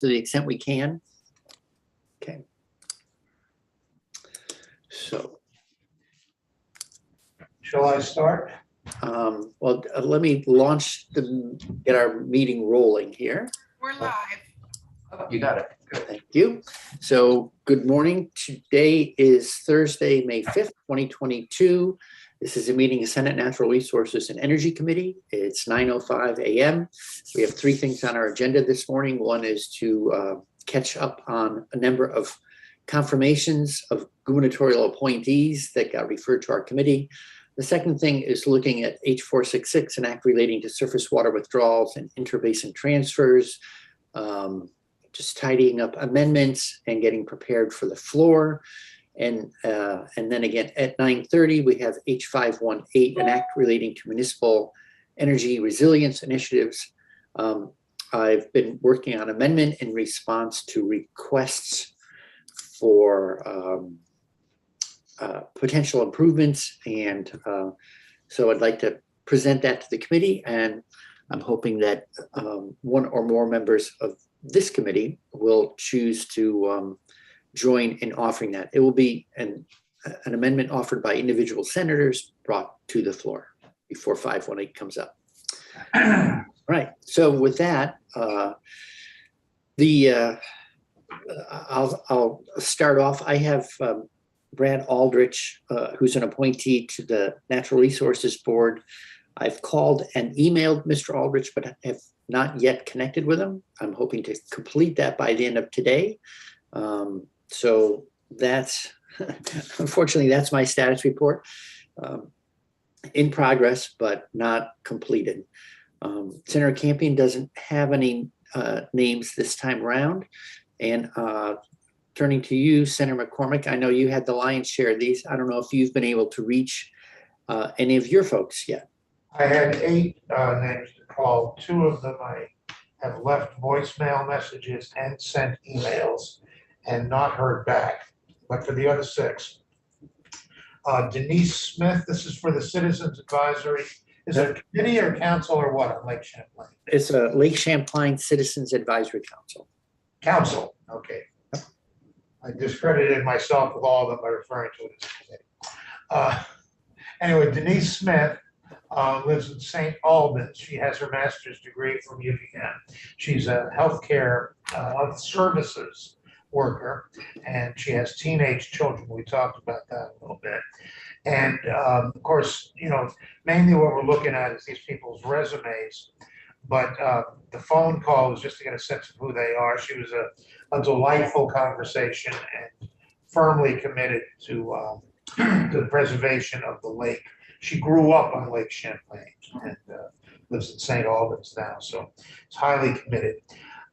to the extent we can. Okay. So. Shall I start? Well, let me get our meeting rolling here. We're live. Oh, you got it. Good. Thank you. So good morning. Today is Thursday, May 5th, 2022. This is a meeting of Senate Natural Resources and Energy Committee. It's 9:05 a.m. We have three things on our agenda this morning. One is to catch up on a number of confirmations of gubernatorial appointees that got referred to our committee. The second thing is looking at H466, an act relating to surface water withdrawals and interbasin transfers, just tidying up amendments and getting prepared for the floor. And then again at 9:30, we have H518, an act relating to municipal energy resilience initiatives. I've been working on amendment in response to requests for potential improvements. And so I'd like to present that to the committee, and I'm hoping that one or more members of this committee will choose to join in offering that. It will be an amendment offered by individual senators brought to the floor before 518 comes up. All right, so with that, I'll start off. I have Brad Aldrich, who's an appointee to the Natural Resources Board. I've called and emailed Mr. Aldrich, but have not yet connected with him. I'm hoping to complete that by the end of today. So that's, unfortunately, that's my status report. In progress, but not completed. Senator Campion doesn't have any names this time around. And turning to you, Senator McCormick, I know you had the lion's share of these. I don't know if you've been able to reach any of your folks yet. I had 8 names to call. 2 of them I have left voicemail messages and sent emails and not heard back. But for the other 6, Denise Smith, this is for the Citizens Advisory. Is it a committee or council or what on Lake Champlain? It's a Lake Champlain Citizens Advisory Council. Council, okay. I discredited myself with all of them by referring to it as a committee. Anyway, Denise Smith lives in St. Albans. She has her master's degree from UVM. She's a healthcare health services worker, and she has teenage children. We talked about that a little bit. And of course, you know, mainly what we're looking at is these people's resumes. But the phone call was just to get a sense of who they are. She was a delightful conversation and firmly committed to the preservation of the lake. She grew up on Lake Champlain and lives in St. Albans now, so it's highly committed.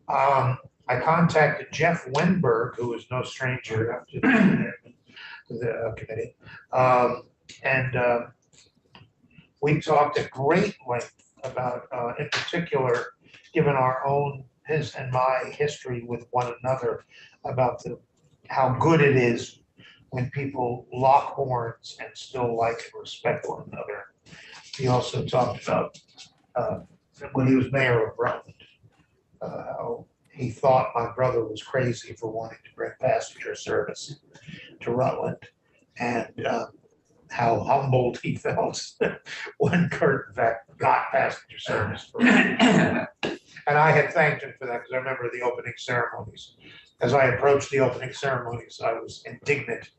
I contacted Jeff Wenberg, who is no stranger to the committee, and we talked at great length about, in particular, given our own, his and my history with one another, about how good it is when people lock horns and still like and respect one another. He also talked about when he was mayor of Rutland, how he thought my brother was crazy for wanting to bring passenger service to Rutland, and how humbled he felt when Kurt, in fact, got passenger service for Rutland. And I had thanked him for that because I remember the opening ceremonies. As I approached the opening ceremonies, I was indignant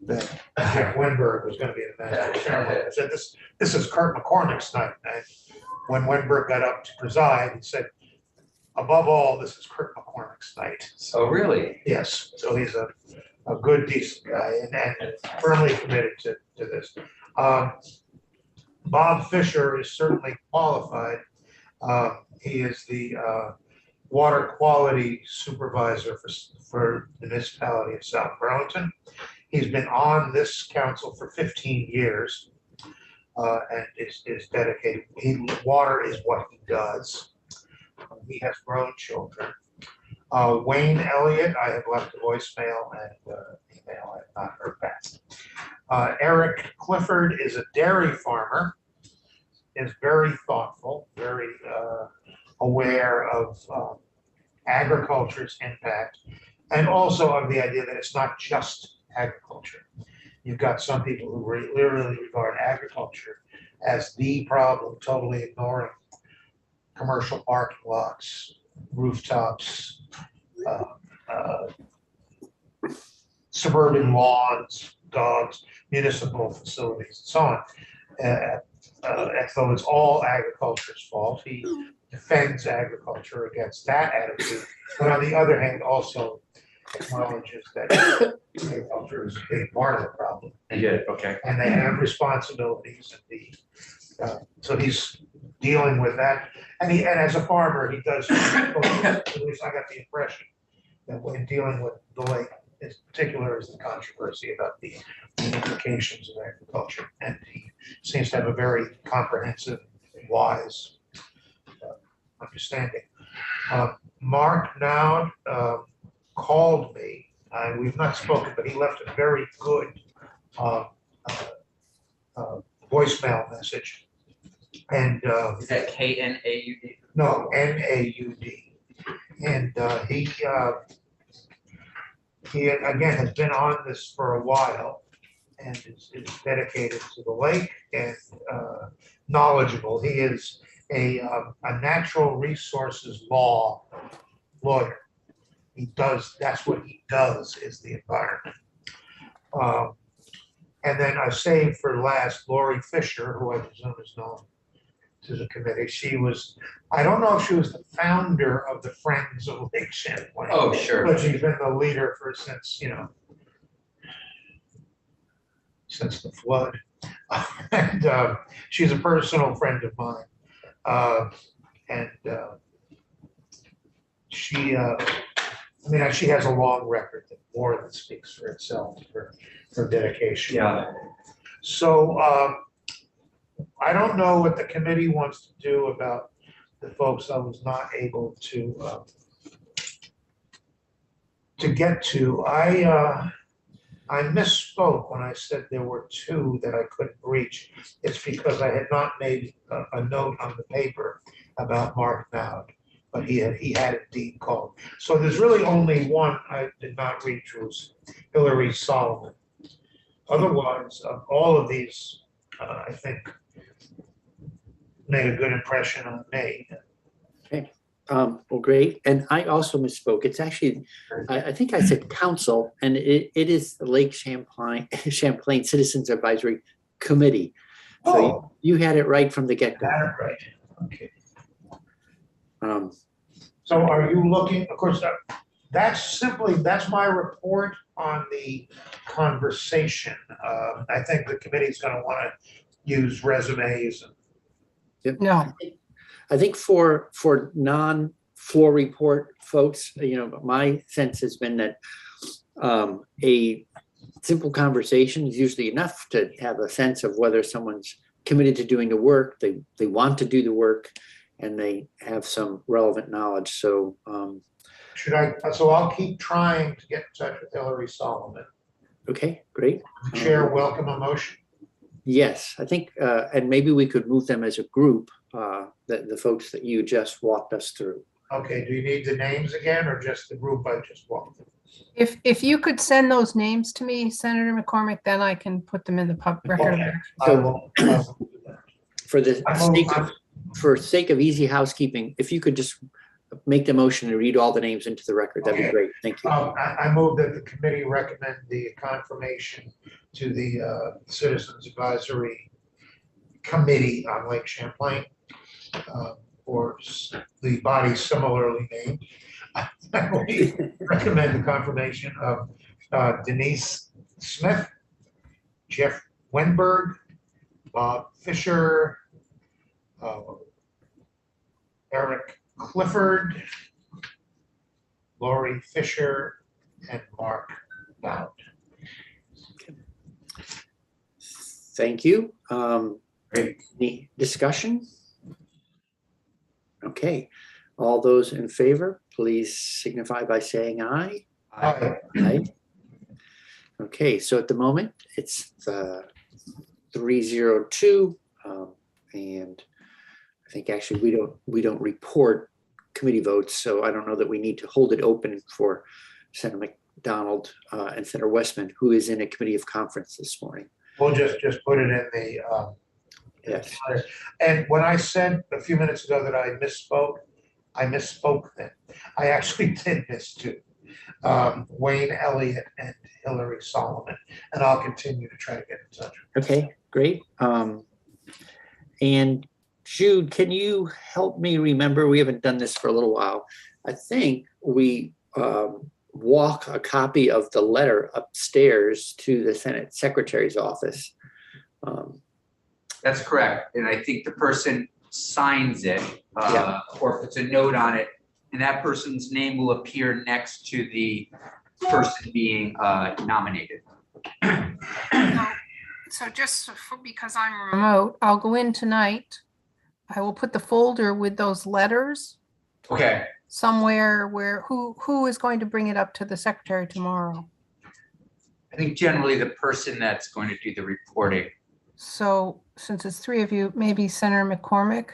that Jeff Wenberg was going to be the master of ceremony. I said, this is Kurt McCormick's night. And when Wenberg got up to preside, he said, above all, this is Kurt McCormick's night. So really? Yes. So he's a good, decent guy and firmly committed to this. Bob Fisher is certainly qualified. He is the water quality supervisor for the municipality of South Burlington. He's been on this council for 15 years and is dedicated. Water is what he does. He has grown children. Wayne Elliott, I have left a voicemail and email. I have not heard back. Eric Clifford is a dairy farmer, is very thoughtful, very aware of agriculture's impact, and also of the idea that it's not just agriculture. You've got some people who literally regard agriculture as the problem, totally ignoring commercial parking lots, rooftops, suburban lawns, dogs, municipal facilities, and so on. As though it's all agriculture's fault. He defends agriculture against that attitude, but on the other hand, also acknowledges that agriculture is a big part of the problem. Yeah, okay. And they have responsibilities, and so he's dealing with that. And as a farmer, he does. At least I got the impression that when dealing with the lake, in particular, is the controversy about the implications of agriculture, and he seems to have a very comprehensive, wise understanding. Mark Nowd called me, and we've not spoken, but he left a very good voicemail message. And Is that K-N-A-U-D? no, N-A-U-D. And he again has been on this for a while and is dedicated to the lake and knowledgeable. He is a natural resources law lawyer. That's what he does, is the environment. And then I saved for last Laurie Fisher, who I presume is known to the committee. She was, I don't know if she was the founder of the Friends of Lake Champlain. Oh, sure. But she's been the leader since the flood. And she's a personal friend of mine. She has a long record that more than speaks for itself for dedication. Yeah. So I don't know what the committee wants to do about the folks I was not able to get to. I misspoke when I said there were two that I couldn't reach. It's because I had not made a note on the paper about Mark Nowd, but he had indeed called. So there's really only one I did not reach, was Hillary Solomon. Otherwise, all of these, I think, made a good impression on me. Okay. Well, great. And I also misspoke. It's actually, I think I said council, and it is the Lake Champlain Citizens Advisory Committee. So you had it right from the get-go. Right. Okay. So are you looking, of course, that's my report on the conversation. I think the committee's going to want to use resumes. No. I think for non-floor report folks, my sense has been that a simple conversation is usually enough to have a sense of whether someone's committed to doing the work, they want to do the work, and they have some relevant knowledge. So so I'll keep trying to get in touch with Hillary Solomon. okay, great. The chair welcome a motion. Yes, I think, and maybe we could move them as a group, the folks that you just walked us through. Okay, do you need the names again, or just the group I just walked through? If you could send those names to me, Senator McCormick, then I can put them in the record. Okay. I will do that. For sake of easy housekeeping, if you could just make the motion and read all the names into the record, that'd be great. Thank you. I move that the committee recommend the confirmation to the Citizens Advisory Committee on Lake Champlain, or the body similarly named. We recommend the confirmation of Denise Smith, Jeff Wenberg, Bob Fisher, Eric Clifford, Laurie Fisher, and Mark Nowd. Thank you. Any discussion? Okay, all those in favor, please signify by saying aye. Aye. Aye. Okay, so at the moment it's 302, and I think actually we don't report committee votes, so I don't know that we need to hold it open for Senator McDonald and Senator Westman, who is in a committee of conference this morning. We'll just put it in the, Yes. and when I said a few minutes ago that I misspoke then. I actually did miss two. Wayne Elliott and Hillary Solomon, and I'll continue to try to get in touch. Okay, great. And Jude, can you help me remember? We haven't done this for a little while. I think we walk a copy of the letter upstairs to the Senate Secretary's office. That's correct. And I think the person signs it, or puts a note on it, and that person's name will appear next to the person being nominated. So just because I'm remote, I'll go in tonight. I will put the folder with those letters Okay. somewhere where, who is going to bring it up to the secretary tomorrow? I think generally the person that's going to do the reporting. So since it's three of you, maybe Senator McCormick?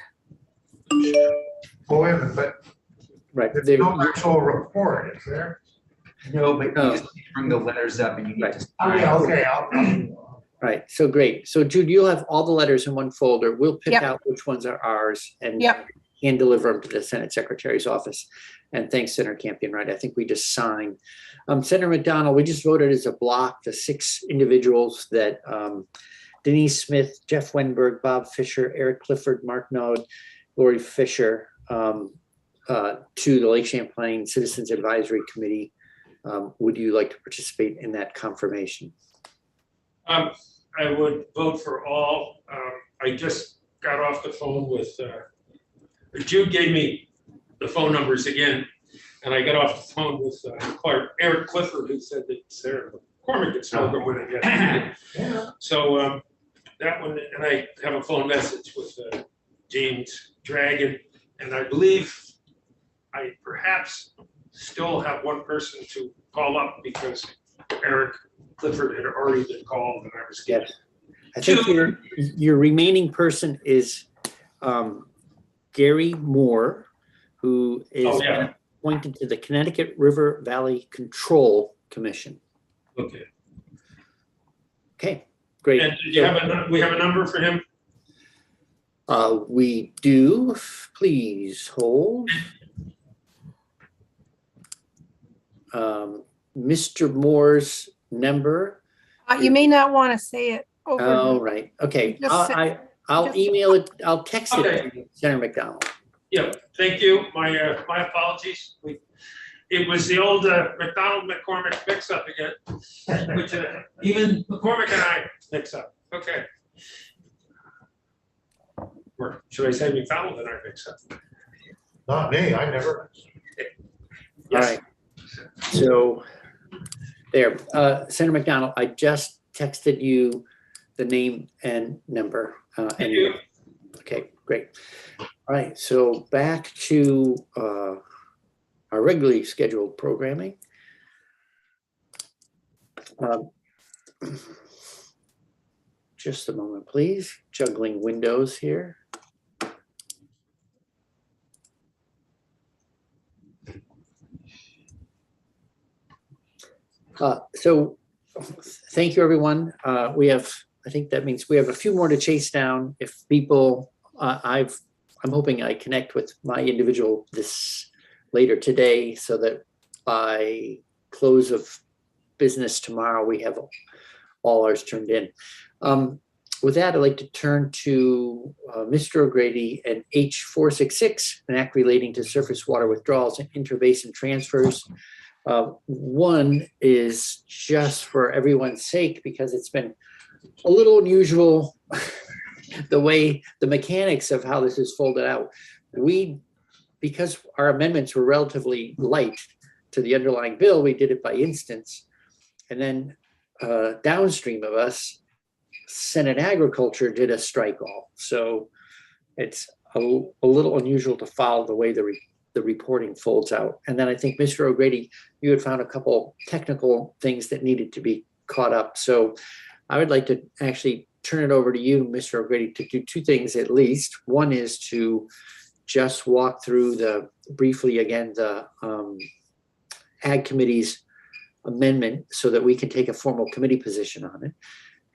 Well, wait a minute, but Right. there's no actual report, is there? No, but No. you just need to bring the letters up and you need Right. to. Oh, yeah, okay, I'll Right, so great. So Jude, you'll have all the letters in one folder. We'll pick Yep. out which ones are ours and Yep. hand deliver them to the Senate Secretary's office. And thanks, Senator Campion, right? I think we just signed. Senator McDonald, we just voted as a block the 6 individuals that Denise Smith, Jeff Wenberg, Bob Fisher, Eric Clifford, Mark Node, Laurie Fisher to the Lake Champlain Citizens Advisory Committee. Would you like to participate in that confirmation? I would vote for all. I just got off the phone with, Jude gave me the phone numbers again, and I got off the phone with Eric Clifford, who said that Sarah McCormick had spoken with him yesterday. Yeah. So that one, and I have a phone message with James Dragon, and I believe I perhaps still have one person to call up because Eric Clifford had already been called and I was getting. Yes. I think your remaining person is Gary Moore, who is appointed to the Connecticut River Valley Control Commission. Okay. Okay, great. And do you have we have a number for him? We do. Please hold. Mr. Moore's number. You may not want to say it over. Oh, right. Okay. Just I'll just- email it. I'll text Okay. it to Senator McDonald. Yeah, thank you. My apologies. It was the old McDonald McCormick mix up again, which even McCormick and I mix up. Okay. Or should I say McDonald and I mix up? Not me, I never. All right. So there, Senator McDonald, I just texted you the name and number. Thank you. Okay, great. All right, so back to our regularly scheduled programming. Just a moment, please. Juggling windows here. So thank you, everyone. I think that means we have a few more to chase down. If people, I'm hoping I connect with my individual this later today so that by close of business tomorrow, we have all ours turned in. With that, I'd like to turn to Mr. O'Grady and H466, an act relating to surface water withdrawals and interbasin transfers. One is just for everyone's sake, because it's been a little unusual the way the mechanics of how this is folded out. Because our amendments were relatively light to the underlying bill, we did it by instance. And then downstream of us, Senate Agriculture did a strike all. So it's a little unusual to follow the way the reporting folds out. And then I think, Mr. O'Grady, you had found a couple technical things that needed to be caught up. So I would like to actually turn it over to you, Mr. O'Grady, to do two things at least. One is to just walk through briefly again, the Ag Committee's amendment so that we can take a formal committee position on it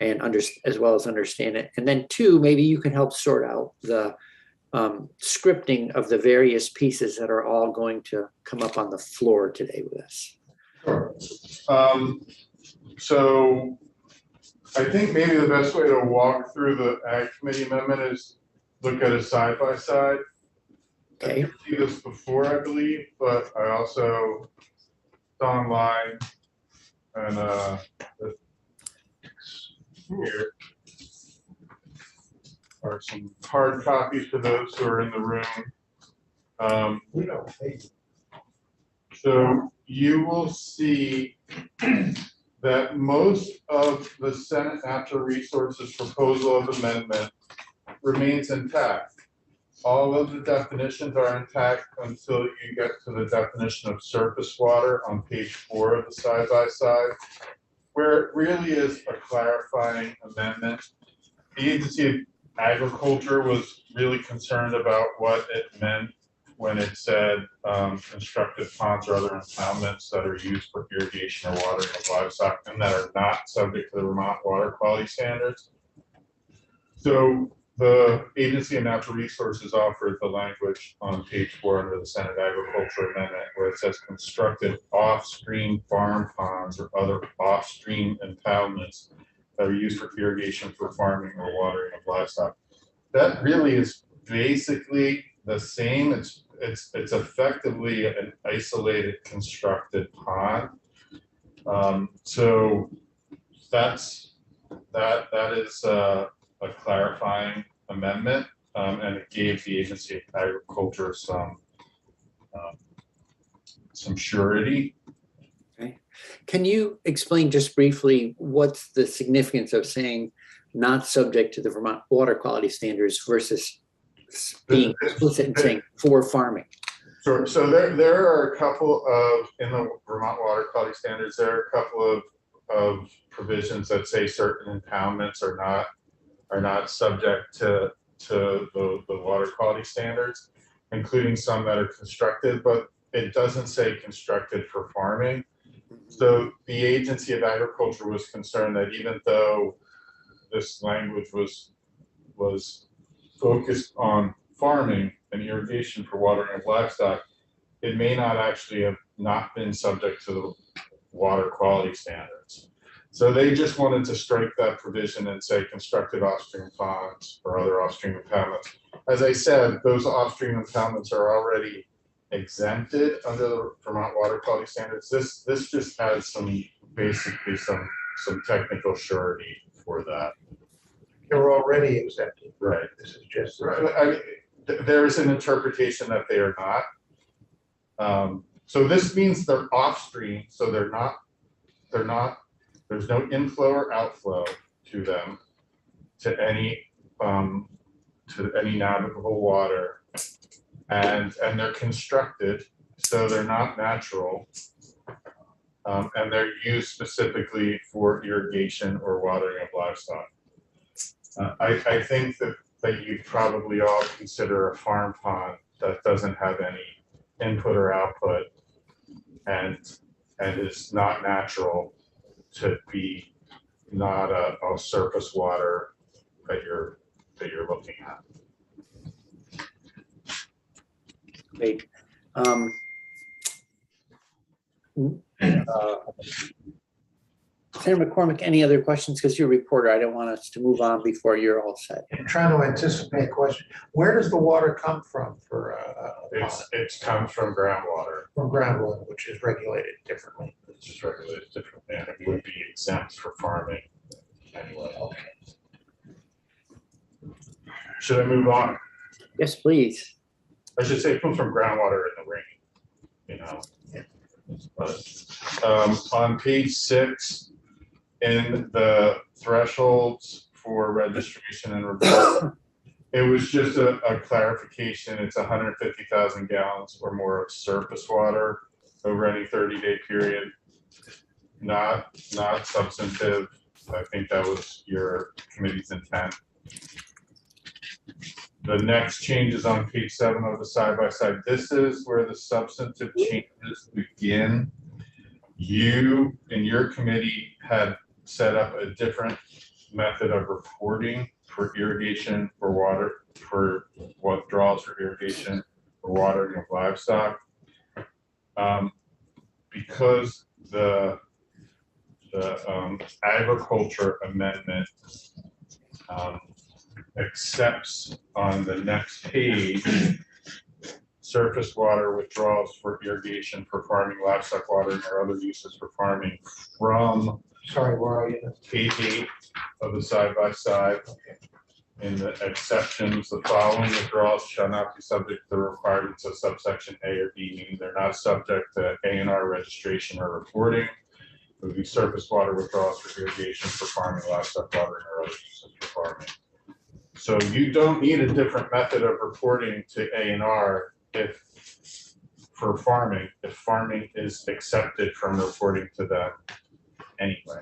and as well as understand it. And then two, maybe you can help sort out the scripting of the various pieces that are all going to come up on the floor today with us. Sure. So I think maybe the best way to walk through the Ag Committee amendment is look at a side by side. Okay. I've seen this before, I believe, but I also saw online and here are some hard copies for those who are in the room. We don't pay. So you will see that most of the Senate Natural Resources proposal of amendment remains intact. All of the definitions are intact until you get to the definition of surface water on page 4 of the side-by-side, where it really is a clarifying amendment. The Agency of Agriculture was really concerned about what it meant when it said constructed ponds or other impoundments that are used for irrigation or watering of livestock and that are not subject to the Vermont water quality standards. So the Agency of Natural Resources offered the language on page 4 under the Senate Agriculture Amendment where it says constructed off-stream farm ponds or other off-stream impoundments that are used for irrigation for farming or watering of livestock. That really is basically the same. It's effectively an isolated constructed pond. So that is a clarifying amendment, and it gave the Agency of Agriculture some surety. Okay. Can you explain just briefly what's the significance of saying not subject to the Vermont water quality standards versus being explicit and saying for farming? Sure. So there are a couple of, in the Vermont water quality standards, there are a couple of provisions that say certain impoundments are not subject to the water quality standards, including some that are constructed, but it doesn't say constructed for farming. So the Agency of Agriculture was concerned that even though this language was focused on farming and irrigation for watering of livestock, it may not actually have not been subject to the water quality standards. So they just wanted to strike that provision and say constructed off-stream ponds or other off-stream impoundments. As I said, those off-stream impoundments are already exempted under the Vermont water quality standards. This just adds basically some technical surety for that. They're already exempted. Right. This is just. Right. I mean, there is an interpretation that they are not. So this means they're off-stream, so they're not, there's no inflow or outflow to them, to any navigable water, and they're constructed, so they're not natural, and they're used specifically for irrigation or watering of livestock. I think that you probably all consider a farm pond that doesn't have any input or output and is not natural to be not a surface water that you're looking at. Great. Senator McCormick, any other questions? Because you're a reporter, I don't want us to move on before you're all set. I'm trying to anticipate a question. Where does the water come from for It comes from groundwater. from groundwater, which is regulated differently? It's just regulated differently, and it would be exempt for farming anyway. Okay. Should I move on? Yes, please. I should say it comes from groundwater in the rain, you know. Yeah. But on page 6, in the thresholds for registration and report, it was just a clarification. It's 150,000 gallons or more of surface water over any 30-day period. Not substantive. I think that was your committee's intent. The next change is on page 7 of the side-by-side. This is where the substantive changes begin. You and your committee had set up a different method of reporting for irrigation, for water, for withdrawals for irrigation, for watering of livestock. Because the agriculture amendment accepts on the next page surface water withdrawals for irrigation, for farming, livestock watering, or other uses for farming from Sorry, where are you? page 8 of the side-by-side. In the exceptions, the following withdrawals shall not be subject to the requirements of subsection A or B, meaning they're not subject to A&R registration or reporting. It would be surface water withdrawals for irrigation, for farming, livestock watering, or other uses for farming. So you don't need a different method of reporting to A&R for farming, if farming is accepted from reporting to them anyway.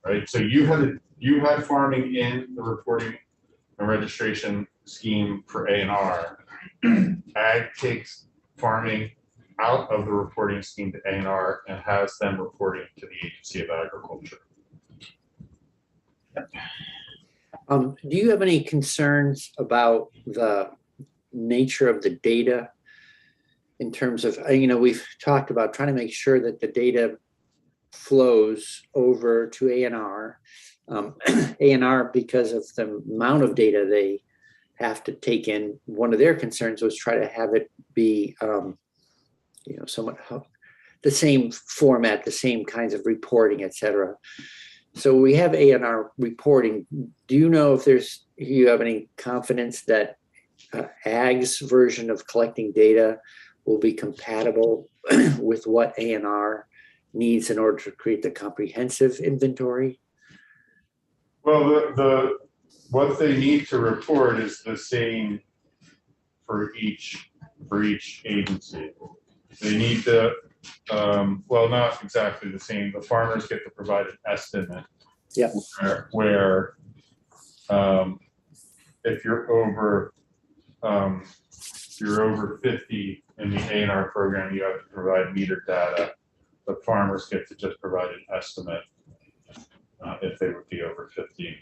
Right, so you had farming in the reporting and registration scheme for A&R. Ag takes farming out of the reporting scheme to A&R and has them reporting to the Agency of Agriculture. Do you have any concerns about the nature of the data in terms of, we've talked about trying to make sure that the data flows over to A&R. A&R, because of the amount of data they have to take in, one of their concerns was try to have it be, somewhat the same format, the same kinds of reporting, et cetera. So we have A&R reporting. Do you know if you have any confidence that Ag's version of collecting data will be compatible with what A&R needs in order to create the comprehensive inventory? Well, what they need to report is the same for each agency. They need to, well, not exactly the same. The farmers get to provide an estimate. Yeah. Where if you're over 50 in the A&R program, you have to provide meter data. The farmers get to just provide an estimate if they would be over 50.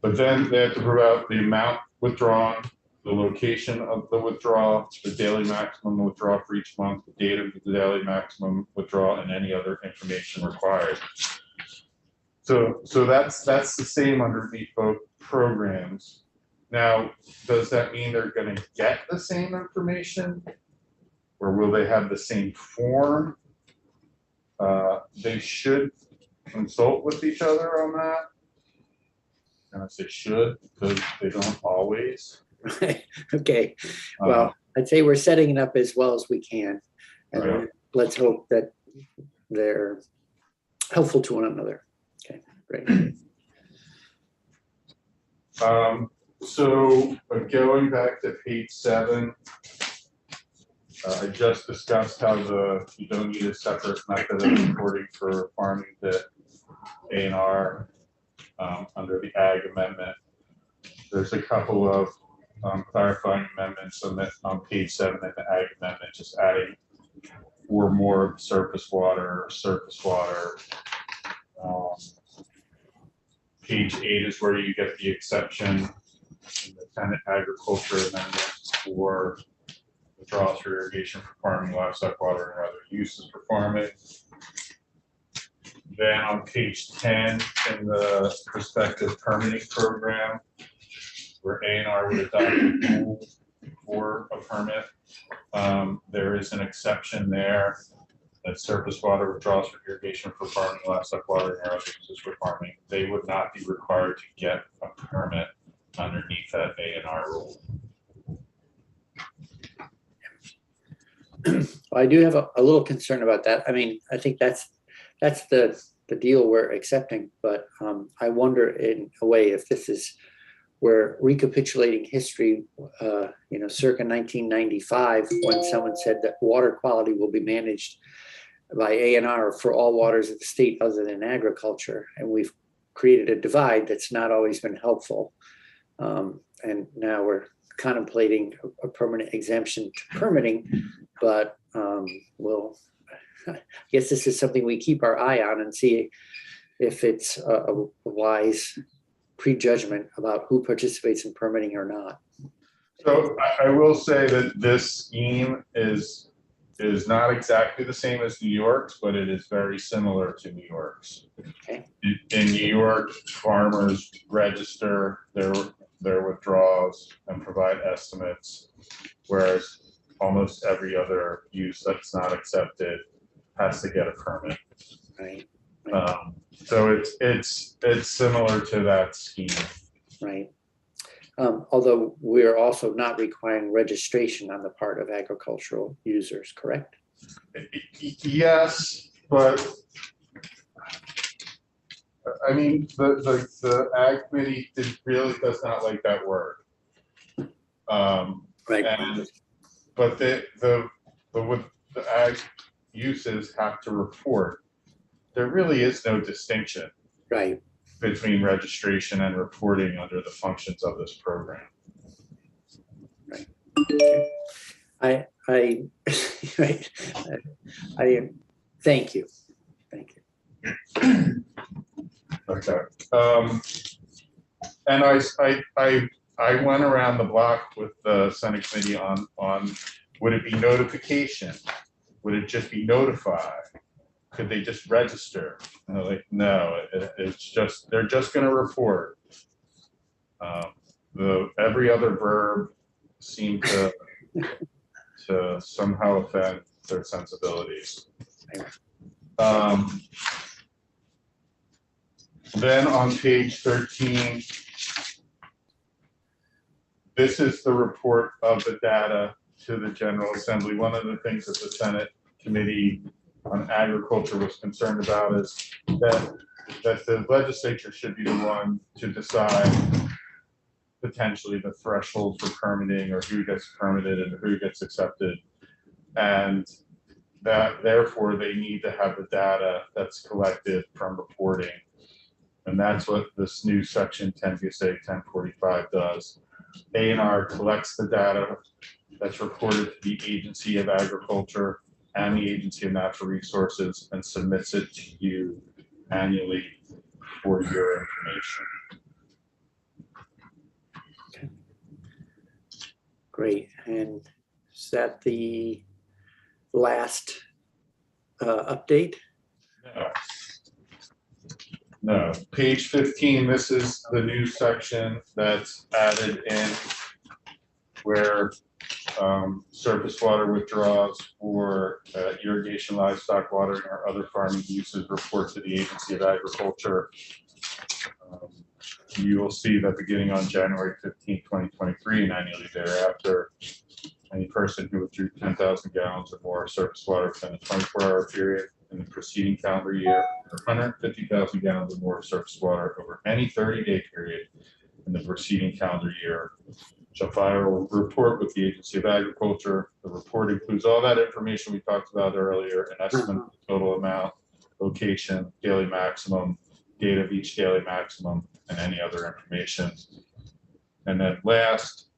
But then they have to provide the amount withdrawn, the location of the withdrawal, the daily maximum withdrawal for each month, the date of the daily maximum withdrawal, and any other information required. So that's the same underneath both programs. Now, does that mean they're going to get the same information, or will they have the same form? They should consult with each other on that. And I say should because they don't always. Okay, well, I'd say we're setting it up as well as we can. And Right. Let's hope that they're helpful to one another. Okay, great. So going back to page 7, I just discussed how you don't need a separate method of reporting for farming to A&R under the Ag Amendment. There's a couple of clarifying amendments on page 7 in the Ag Amendment, just adding or more surface water. Page 8 is where you get the exception in the Tenant Agriculture Amendment for withdrawals for irrigation for farming, livestock water, and other uses for farming. Then on page 10 in the prospective permitting program, where A&R would adopt a rule for a permit, there is an exception there that surface water withdrawals for irrigation for farming, livestock water, and other uses for farming, they would not be required to get a permit underneath that A&R rule. Well, I do have a little concern about that. I mean, I think that's the deal we're accepting, but I wonder in a way if this is where recapitulating history, circa 1995, when someone said that water quality will be managed by A&R for all waters of the state other than agriculture, and we've created a divide that's not always been helpful. And now we're contemplating a permanent exemption to permitting, but we'll, I guess this is something we keep our eye on and see if it's a wise prejudgment about who participates in permitting or not. So I will say that this scheme is not exactly the same as New York's, but it is very similar to New York's. Okay. In New York, farmers register their withdrawals and provide estimates, whereas almost every other use that's not accepted has to get a permit. Right. So it's similar to that scheme. Right. Although we're also not requiring registration on the part of agricultural users, correct? Yes, but I mean, the ag committee really does not like that word. Right. But the ag uses have to report. There really is no distinction. Right. Between registration and reporting under the functions of this program. Right. I right. I thank you. Thank you. Okay. And I went around the block with the Senate committee on would it be notification? Would it just be notified? Could they just register? And they're like, no, it's just, they're just going to report. Every other verb seemed to somehow offend their sensibilities. Then on page 13, this is the report of the data to the General Assembly. One of the things that the Senate Committee on Agriculture was concerned about is that the legislature should be the one to decide potentially the threshold for permitting or who gets permitted and who gets accepted. And that therefore they need to have the data that's collected from reporting. And that's what this new section 10 VSA 1045 does. A&R collects the data that's reported to the Agency of Agriculture and the Agency of Natural Resources and submits it to you annually for your information. Okay. Great. And is that the last update? No. Page 15, this is the new section that's added in where surface water withdrawals for irrigation, livestock watering, or other farming uses report to the Agency of Agriculture. You will see that beginning on January 15, 2023, and annually thereafter, any person who withdrew 10,000 gallons or more of surface water within a 24-hour period in the preceding calendar year, or 150,000 gallons or more of surface water over any 30-day period in the preceding calendar year shall file a report with the Agency of Agriculture. The report includes all that information we talked about earlier, an estimate of the total amount, location, daily maximum, date of each daily maximum, and any other information. And then last,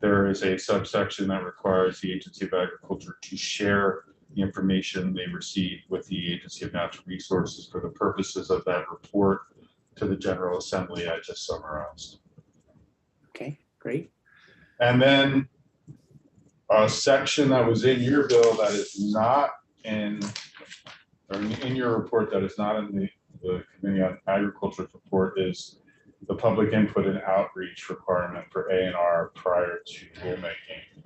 there is a subsection that requires the Agency of Agriculture to share the information they receive with the Agency of Natural Resources for the purposes of that report to the General Assembly I just summarized. Okay, great. And then a section that was in your bill that is not in, or in your report that is not in the Committee on Agriculture's report is the public input and outreach requirement for A&R prior to rulemaking.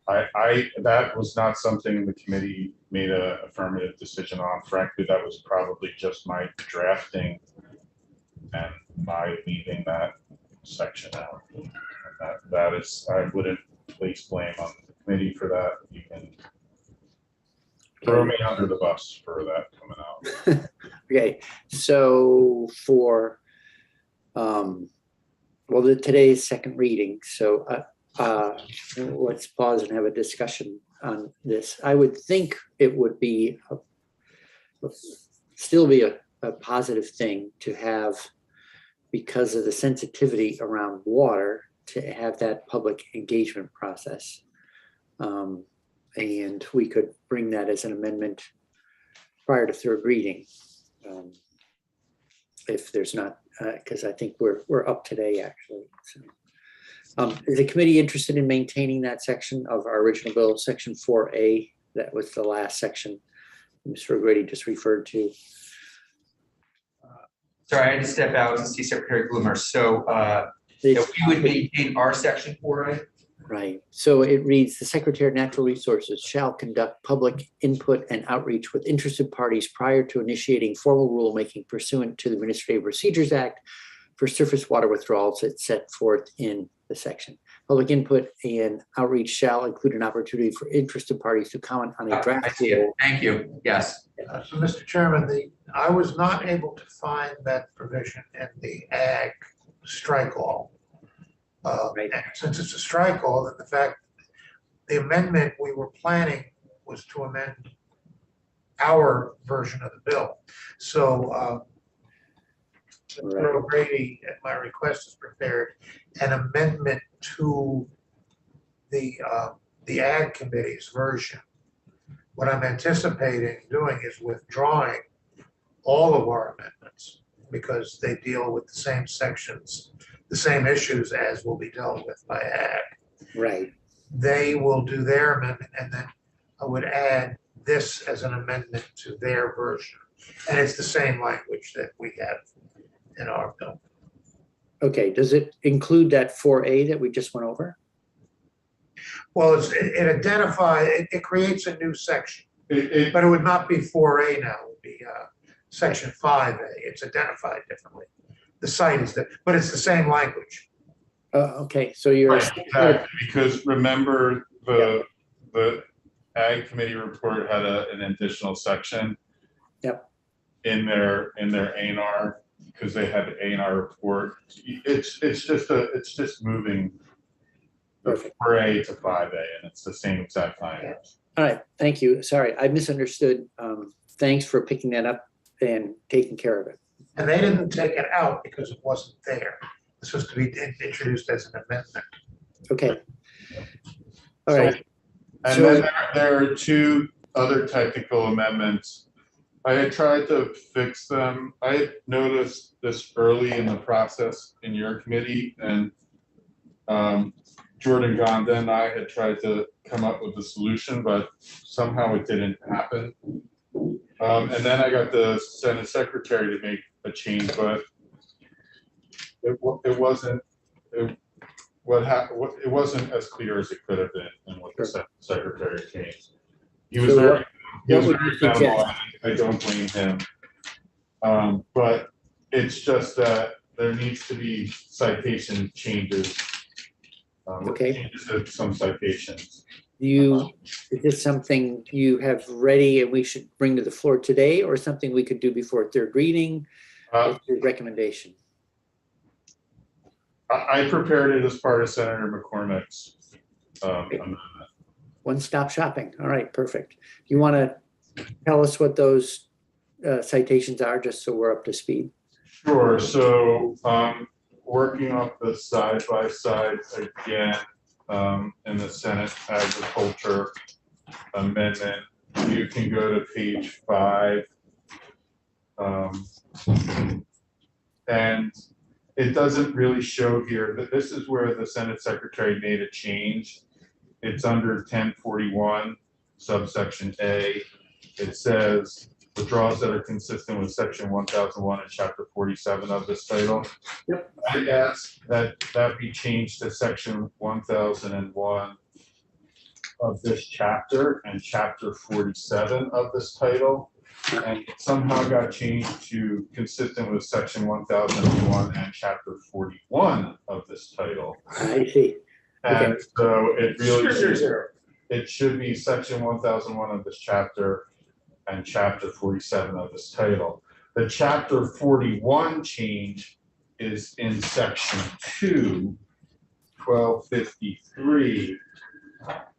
That was not something the committee made an affirmative decision on. Frankly, that was probably just my drafting and my leaving that section out. And that is, I wouldn't place blame on the committee for that. You can throw me under the bus for that coming out. Okay, so for today's second reading, so let's pause and have a discussion on this. I would think it would be still be a positive thing to have because of the sensitivity around water to have that public engagement process. And we could bring that as an amendment prior to third reading. If there's not, because I think we're up today actually. So, is the committee interested in maintaining that section of our original bill, section 4A? That was the last section Mr. O'Grady just referred to. Sorry, I had to step out and see Secretary Bloomer. So if we would maintain our section 4A. Right. So it reads, the Secretary of Natural Resources shall conduct public input and outreach with interested parties prior to initiating formal rulemaking pursuant to the Administrative Procedures Act for surface water withdrawals that's set forth in the section. Public input and outreach shall include an opportunity for interested parties to comment on a I draft see it. rule. Thank you. Yes. So, Mr. Chairman, I was not able to find that provision in the ag strike all. Right. And since it's a strike all, then the fact, the amendment we were planning was to amend our version of the bill. So, Mr. O'Grady, at my request, has prepared an amendment to the Ag Committee's version. What I'm anticipating doing is withdrawing all of our amendments because they deal with the same sections, the same issues as will be dealt with by Ag. Right. They will do their amendment, and then I would add this as an amendment to their version. And it's the same language that we have in our bill. Okay. Does it include that 4A that we just went over? Well, it identifies, it creates a new section, but it would not be 4A now, it would be section 5A. It's identified differently. The site is different, but it's the same language. Okay, so you're Right, exactly, because remember the Ag Committee report had an additional section. Yep. In their A&R, because they had the A&R report. It's just moving the 4A to 5A, and it's the same exact language. all right. Thank you. Sorry, I misunderstood. Thanks for picking that up and taking care of it. And they didn't take it out because it wasn't there. This was to be introduced as an amendment. Okay. All right. And So- then there are two other technical amendments. I had tried to fix them. I had noticed this early in the process in your committee, and Jordan Gonda and I had tried to come up with a solution, but somehow it didn't happen. And then I got the Senate Secretary to make a change, but it wasn't as clear as it could have been in what the Senate Secretary changed. He was So very, what would you suggest? I don't blame him. But it's just that there needs to be citation changes. Okay. Changes to some citations. Is this something you have ready and we should bring to the floor today, or something we could do before third reading? What's your recommendation? I prepared it as part of Senator McCormick's amendment. One-stop shopping. All right, perfect. You want to tell us what those citations are, just so we're up to speed? Sure. So working off the side-by-side again in the Senate Agriculture Amendment, you can go to page 5. And it doesn't really show here, but this is where the Senate Secretary made a change. It's under 1041, subsection A. It says withdrawals that are consistent with section 1001 and chapter 47 of this title. Yep. I asked that be changed to section 1001 of this chapter and chapter 47 of this title, and it somehow got changed to consistent with section 1001 and chapter 41 of this title. I see. And so it really it should be section 1001 of this chapter and chapter 47 of this title. The chapter 41 change is in section 2, 1253.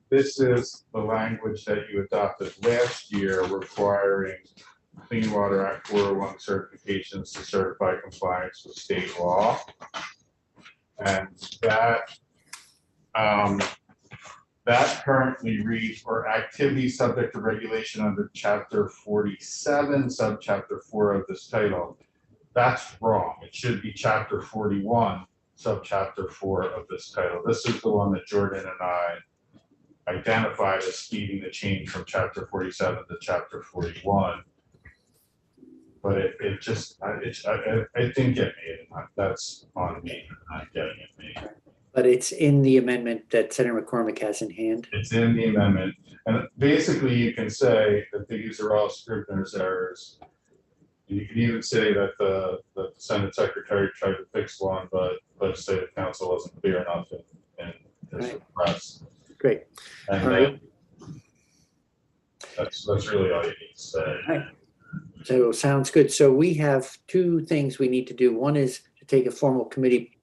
This is the language that you adopted last year requiring Clean Water Act 401 certifications to certify compliance with state law. And that, that currently reads for activities subject to regulation under chapter 47, subchapter 4 of this title. That's wrong. It should be chapter 41, subchapter 4 of this title. This is the one that Jordan and I identified as speeding the change from chapter 47 to chapter 41. But it just, it didn't get made. That's on me, not getting it made. But it's in the amendment that Senator McCormick has in hand. It's in the amendment. And basically you can say that these are all Scrivener's errors. You can even say that the Senate Secretary tried to fix one, but legislative council wasn't clear enough in his request. Great. And All right. That's really all you need to say. Right. So sounds good. So we have two things we need to do. One is to take a formal committee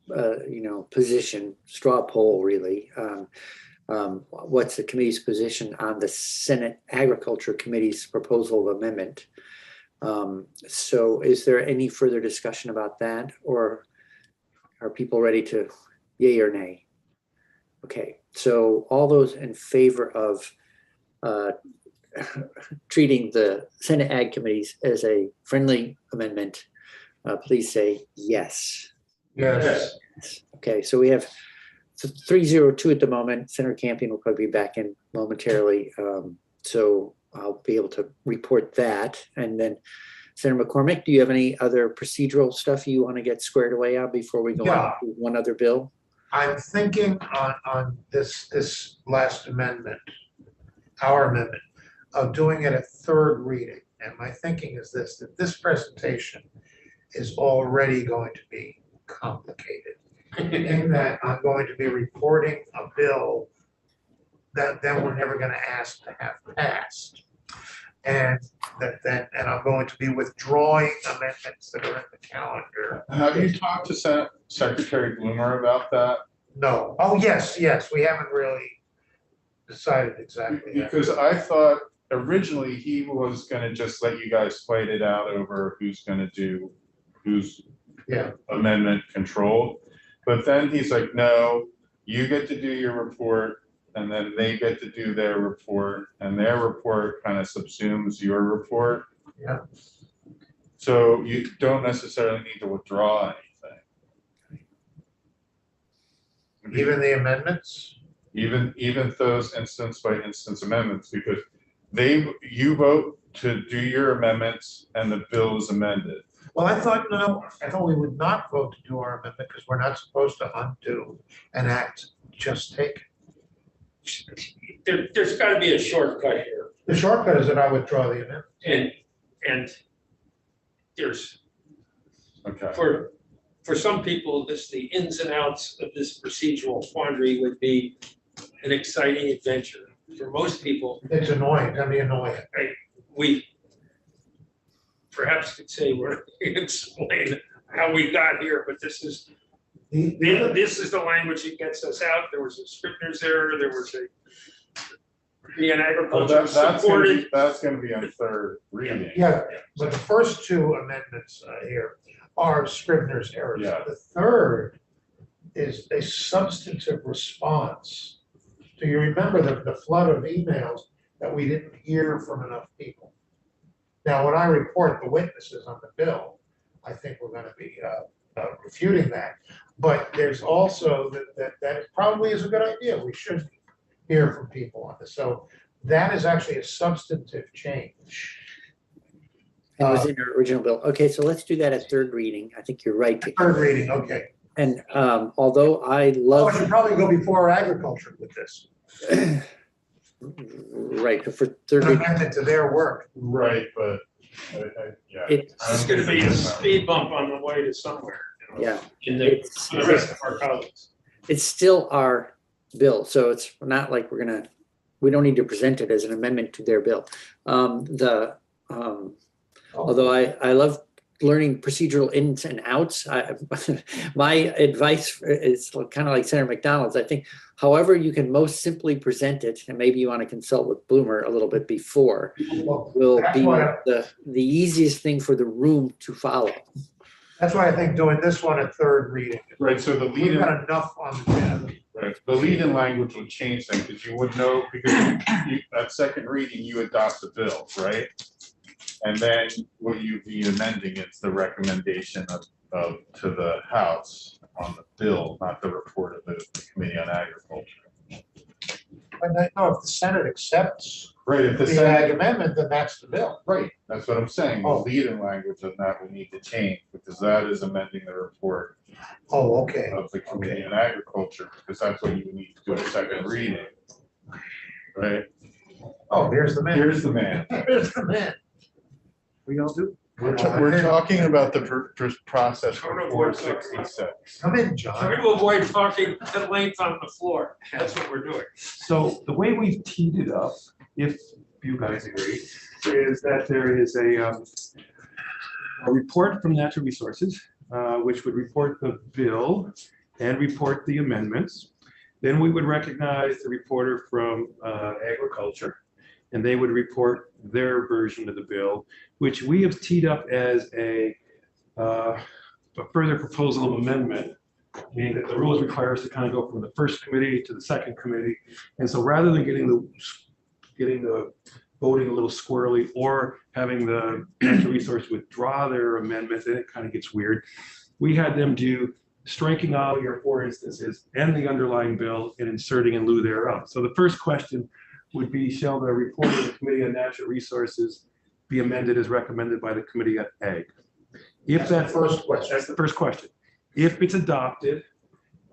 position, straw poll really. What's the committee's position on the Senate Agriculture Committee's proposal of amendment? So is there any further discussion about that, or are people ready to yay or nay? Okay, so all those in favor of treating the Senate Ag Committees as a friendly amendment, please say yes. Yes. Okay, so we have 302 at the moment. Senator Campion will probably be back in momentarily. So I'll be able to report that. And then Senator McCormick, do you have any other procedural stuff you want to get squared away on before we go on to one other bill? I'm thinking on this last amendment, our amendment, of doing it a third reading. And my thinking is this, that this presentation is already going to be complicated. In that I'm going to be reporting a bill that then we're never going to ask to have passed. And I'm going to be withdrawing amendments that are in the calendar. Have you talked to Senate Secretary Bloomer about that? No. Oh, yes, we haven't really decided exactly that. Because I thought originally he was going to just let you guys fight it out over who's going to do who's amendment controlled. But then he's like, no, you get to do your report, and then they get to do their report, and their report kind of subsumes your report. Yeah. So you don't necessarily need to withdraw anything. Even the amendments? Even those instance by instance amendments, because you vote to do your amendments and the bill is amended. Well, I thought we would not vote to do our amendment because we're not supposed to undo an act just taken. There's got to be a shortcut here. The shortcut is that I withdraw the amendment. And there's, Okay. for some people, the ins and outs of this procedural quandary would be an exciting adventure. For most people, It's annoying, it's gonna be annoying. we perhaps could say we're explain how we got here, but this is the language that gets us out. There was a Scrivener's error. There was an agriculture supported. That's going to be on third reading. Yeah, but the first two amendments here are Scrivener's errors. Yeah. The third is a substantive response. Do you remember the flood of emails that we didn't hear from enough people? Now, when I report the witnesses on the bill, I think we're going to be refuting that. But there's also that probably is a good idea. We should hear from people on this. So that is actually a substantive change. It was in our original bill. Okay, so let's do that at third reading. I think you're right. Third reading, okay. And although I Oh, love. I should probably go before agriculture with this. Right, for third An reading. amendment to their work. Right, but yeah. It's going to be a speed bump on the way to somewhere. Yeah. In the rest of our colleagues. It's still our bill, so it's not like we don't need to present it as an amendment to their bill. Although I love learning procedural ins and outs. My advice is kind of like Senator McDonald's. I think however you can most simply present it, and maybe you want to consult with Bloomer a little bit before, will That's be why- the easiest thing for the room to follow. That's why I think doing this one at third reading. Right, so the We've lead-in, got enough on the agenda. right, the lead-in language would change things, because you would know, because at second reading, you adopt the bill, right? And then what you'd be amending is the recommendation of to the House on the bill, not the report of the Committee on Agriculture. And I know if the Senate accepts Right, if the the Senate, ag amendment, then that's the bill. right, that's what I'm saying, the Oh. lead-in language of that we need to change, because that is amending the report Oh, okay. of the Committee on Agriculture, because that's what you need to do at second reading. Right, Oh, here's the man. here's the man. Here's the man. We all do. We're talking about the process for Trying to four avoid talking. sixty-six. Come in, Try John. to avoid talking at length on the floor. That's what we're doing. So the way we've teed it up, if you guys agree, is that there is a report from Natural Resources, which would report the bill and report the amendments. Then we would recognize the reporter from Agriculture, and they would report their version of the bill, which we have teed up as a further proposal of amendment, meaning that the rules require us to kind of go from the first committee to the second committee. And so rather than getting the voting a little squirrely or having the natural resource withdraw their amendment, then it kind of gets weird. We had them do striking out your four instances and the underlying bill and inserting in lieu thereof. So the first question would be, shall the report of the Committee on Natural Resources be amended as recommended by the Committee on Ag? If That's the first question. That's the first question. If it's adopted,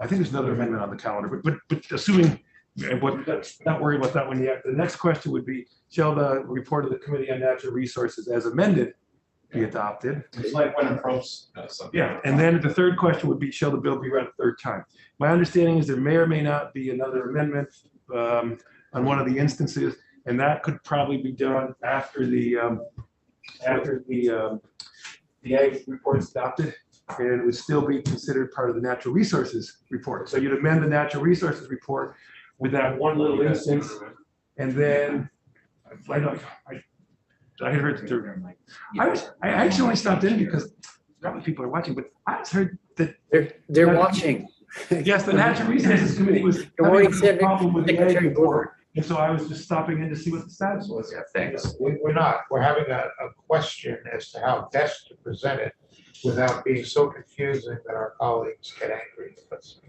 I think there's another amendment on the calendar, but assuming, not worry about that one yet. The next question would be, shall the report of the Committee on Natural Resources as amended be adopted? It's like when a pros does something. Yeah, and then the third question would be, shall the bill be read a third time? My understanding is there may or may not be another amendment on one of the instances, and that could probably be done after the ag report's adopted, and it would still be considered part of the natural resources report. So you'd amend the natural resources report with that one little instance, and then I heard that I actually only stopped in because probably people are watching, but I just heard that They're watching. yes, the Natural Resources Committee was Good morning, having a problem with the ag Secretary report, and so I was just stopping in to see what the status was. Yeah, thanks. We're not. We're having a question as to how best to present it without being so confusing that our colleagues get angry with us.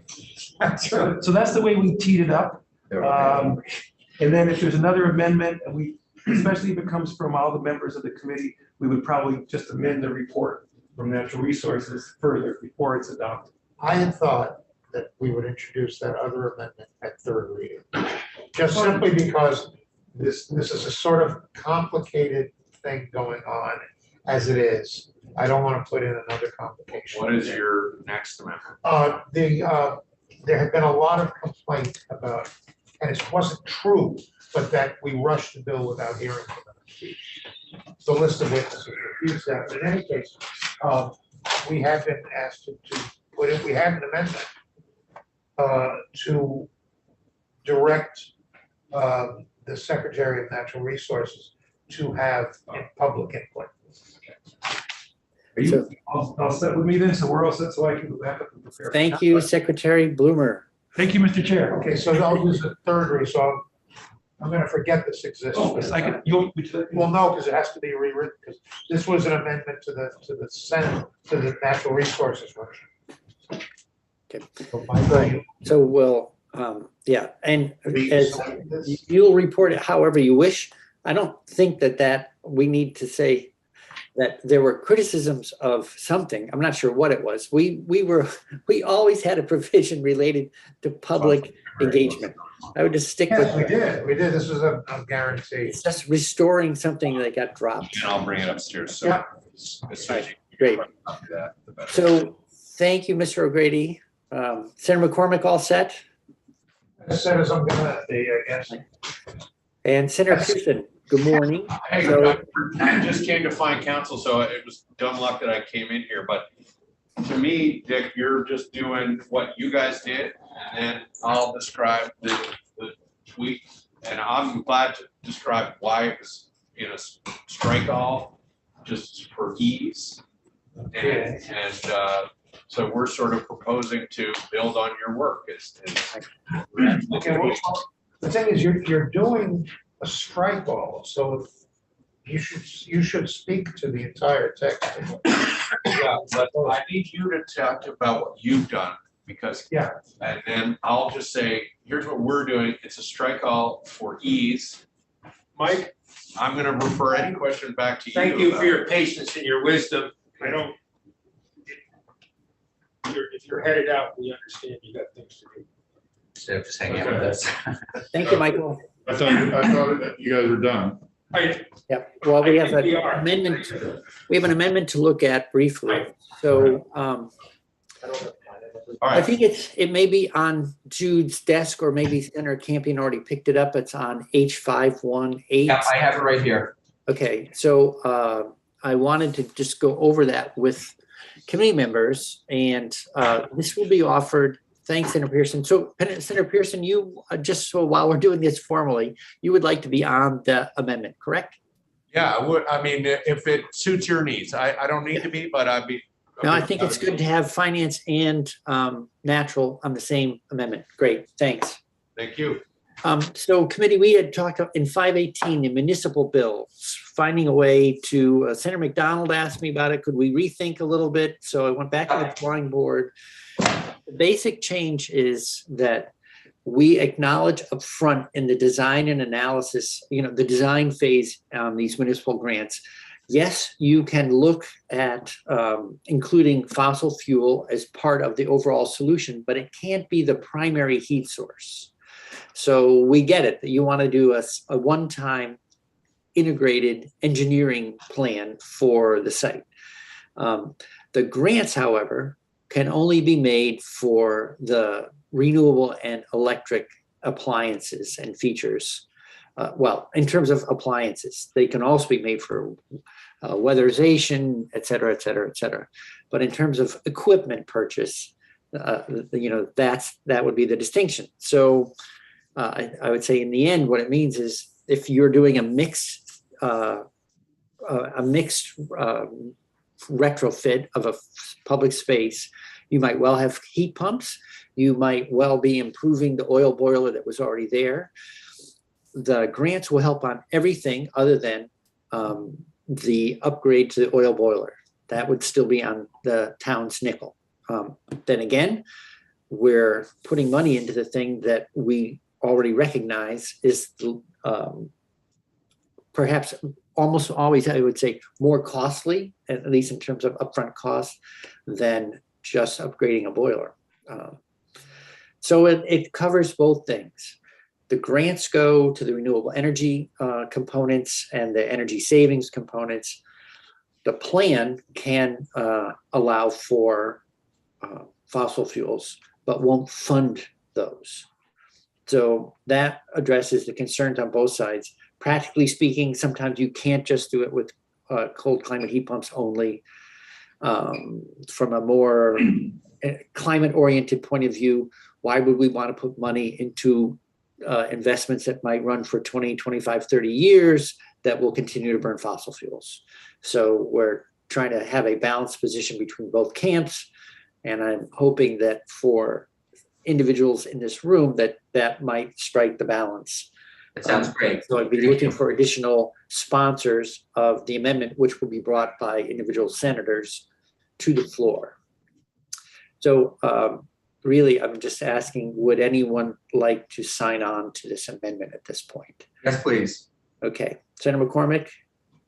So that's the way we teed it up. And then if there's another amendment, and especially if it comes from all the members of the committee, we would probably just amend the report from Natural Resources further before it's adopted. I had thought that we would introduce that other amendment at third reading, just simply because this is a sort of complicated thing going on as it is. I don't want to put in another complication. What is your next amendment? There had been a lot of complaint about, and it wasn't true, but that we rushed the bill without hearing from them. The list of witnesses refused that. But in any case, we have been asked to put in, we have an amendment to direct the Secretary of Natural Resources to have public input. Are you all set with me then? So we're all set, so I can go back up and prepare. Thank you, Secretary Bloomer. Thank you, Mr. Chair. Okay, so I'll use the third read, so I'm gonna forget this exists. Oh, I can, you want me to? Well, no, because it has to be rewritten, because this was an amendment to the Senate, to the Natural Resources version. Okay. So my vote So we'll, yeah, and would be as this. you'll report it however you wish. I don't think that we need to say that there were criticisms of something. I'm not sure what it was. We always had a provision related to public engagement. I would just stick Yes, we with, did, this was a guarantee. it's just restoring something that got dropped. And I'll bring it upstairs, so. Yeah. as soon as you- Great. Copy that, the better. So thank you, Mr. O'Grady. Senator McCormick, all set? As said as I'm gonna be, I guess. And Senator Yes. Pearson. good morning. Hey, So- I just came to find counsel, so it was dumb luck that I came in here, but to me, Dick, you're just doing what you guys did, and then I'll describe the tweak. And I'm glad to describe why it was, strike all, just for ease. And so we're sort of proposing to build on your work. Okay, well, the thing is, you're doing a strike all, so you should speak to the entire text. Yeah, but I need you to talk about what you've done, because. Yeah. And then I'll just say, here's what we're doing. It's a strike all for ease. Mike, I'm gonna refer any question back to you. Thank you for your patience and your wisdom. If you're headed out, we understand you got things to do. Instead of just hanging out with us. Thank you, Michael. I thought that you guys were done. Yep. Well, we I have think we an are. amendment. We have an amendment to look at briefly. So All I right, think it may be on Jude's desk, or maybe Senator Campion already picked it up. It's on H518. Yeah, I have it right here. Okay, so I wanted to just go over that with committee members, and this will be offered. Thanks, Senator Pearson. So, Senator Pearson, you just so while we're doing this formally, you would like to be on the amendment, correct? yeah, I mean, if it suits your needs, I don't need to be, but I'd be. No, I think it's good to have finance and natural on the same amendment. Great, thanks. Thank you. So committee, we had talked in 518, the municipal bills, finding a way to, Senator McDonald asked me about it. Could we rethink a little bit? So I went back to the drawing board. The basic change is that we acknowledge upfront in the design and analysis, the design phase on these municipal grants. Yes, you can look at including fossil fuel as part of the overall solution, but it can't be the primary heat source. So we get it that you want to do a one-time integrated engineering plan for the site. The grants, however, can only be made for the renewable and electric appliances and features. Well, in terms of appliances, they can also be made for weatherization, et cetera, et cetera, et cetera. But in terms of equipment purchase, that would be the distinction. So I would say in the end, what it means is if you're doing a mixed retrofit of a public space, you might well have heat pumps. You might well be improving the oil boiler that was already there. The grants will help on everything other than the upgrade to the oil boiler. That would still be on the town's nickel. Then again, we're putting money into the thing that we already recognize is perhaps almost always, I would say, more costly, at least in terms of upfront costs, than just upgrading a boiler. So it covers both things. The grants go to the renewable energy components and the energy savings components. The plan can allow for fossil fuels, but won't fund those. So that addresses the concerns on both sides. Practically speaking, sometimes you can't just do it with cold climate heat pumps only. From a more climate-oriented point of view, why would we want to put money into investments that might run for 20, 25, 30 years that will continue to burn fossil fuels? So we're trying to have a balanced position between both camps. And I'm hoping that for individuals in this room that might strike the balance. That sounds great. So I'd be looking for additional sponsors of the amendment, which will be brought by individual senators to the floor. So really, I'm just asking, would anyone like to sign on to this amendment at this point? Yes, please. Okay, Senator McCormick?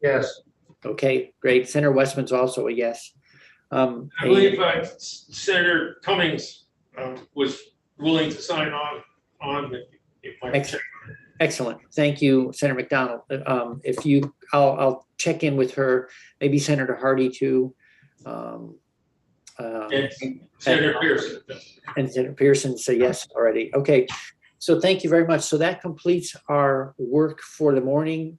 Yes. Okay, great. Senator Westman's also a yes. I believe Senator Cummings was willing to sign on. Excellent. Thank you, Senator McDonald. I'll check in with her, maybe Senator Hardy too. And Senator Pearson. And Senator Pearson say yes already. Okay. So thank you very much. So that completes our work for the morning.